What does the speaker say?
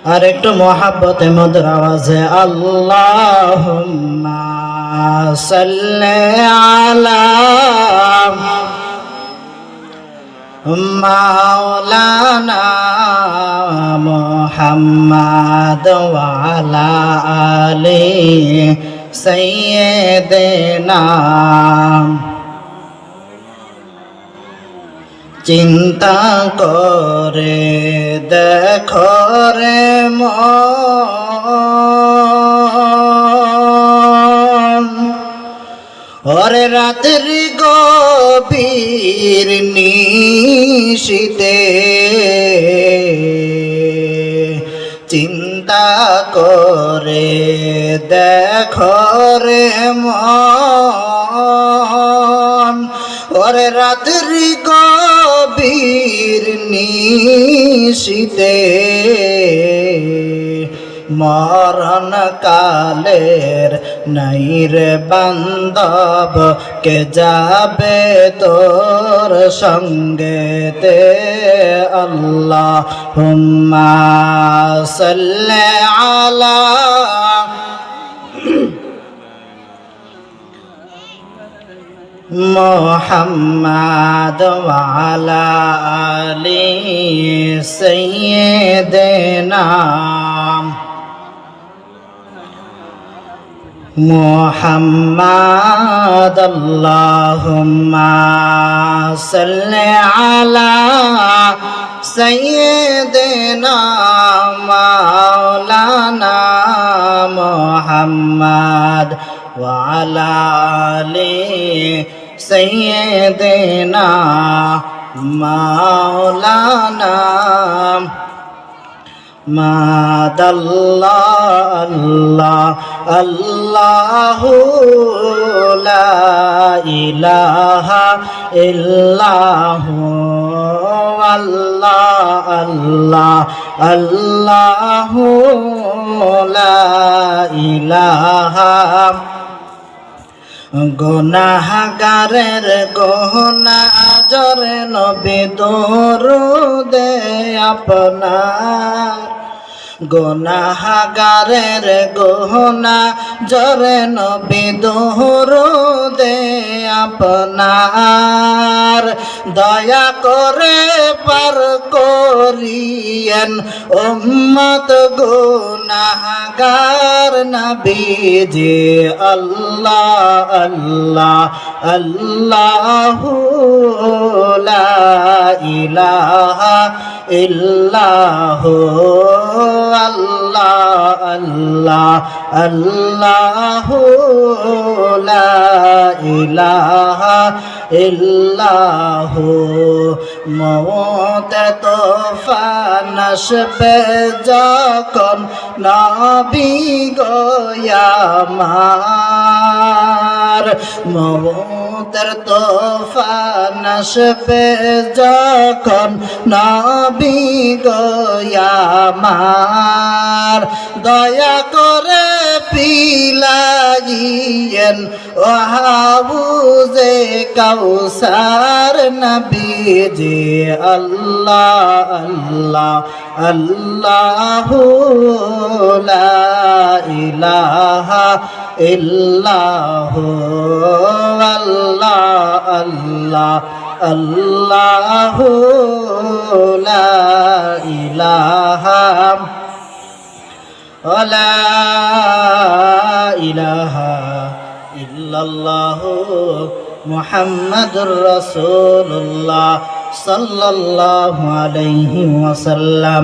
আর একটু মহাব্বতে মধুর আওয়াজে আল্লাহুম্মা সাল্লি আলা মাওলানা মুহাম্মাদ ওয়া আলা আলি সাইয়্যিদিনা। চিন্তা করে দেখো রে মন, ওরে রাত্রি গভীর নিশীতে চিন্তা করে দেখো রে মন, ওরে রাত্রি গভীর নিশীতে মরণ কালের নাই রে বান্ধব কে যাবে তোর সঙ্গেতে। আল্লাহুম্মা সাল্লি আলা মুহাম্মাদ ওয়া আলা আলি সাইয়্যিদিনা মুহাম্মাদ। আল্লাহুম্মা সাল্লি আলা সাইয়্যিদিনা মাওলানা মুহাম্মাদ ওয়া আলা আলি সাইয়্যিদিনা মাওলানা। মাদাল্লাহ আল্লাহ আল্লাহু লা ইলাহা ইল্লাহু আল্লাহ আল্লাহ আল্লাহু লা ইলাহা। গুনাহগারের গুনাহজর নবী দরুদে আপনার, গুনাহগারের গুনাহজর নবী দরুদে আপনার। দয়া করে পার করিয়েন উম্মত গুনাহগার নবীজি। আল্লাহ আল্লাহ আল্লাহু লা ইলাহা ইল্লাহু আল্লাহ আল্লাহ আল্লাহু লা ইলাহা ইল্লাহু। মওত তুফান আসবে যখন নবী গো আমার, মওতের তুফান আসবে যখন নবী গো আমার। দয়া করে পিলাইয়েন ও হাউজে কাউসার নবীজি। আল্লাহ আল্লাহ আল্লাহু লা ইলাহা ইল্লাহু আল্লাহ আল্লাহ আল্লাহু লা ইলাহা লা ইলাহা ইল্লাল্লাহু মুহাম্মাদুর রাসূলুল্লাহ সাল্লাল্লাহু আলাইহি ওয়াসাল্লাম।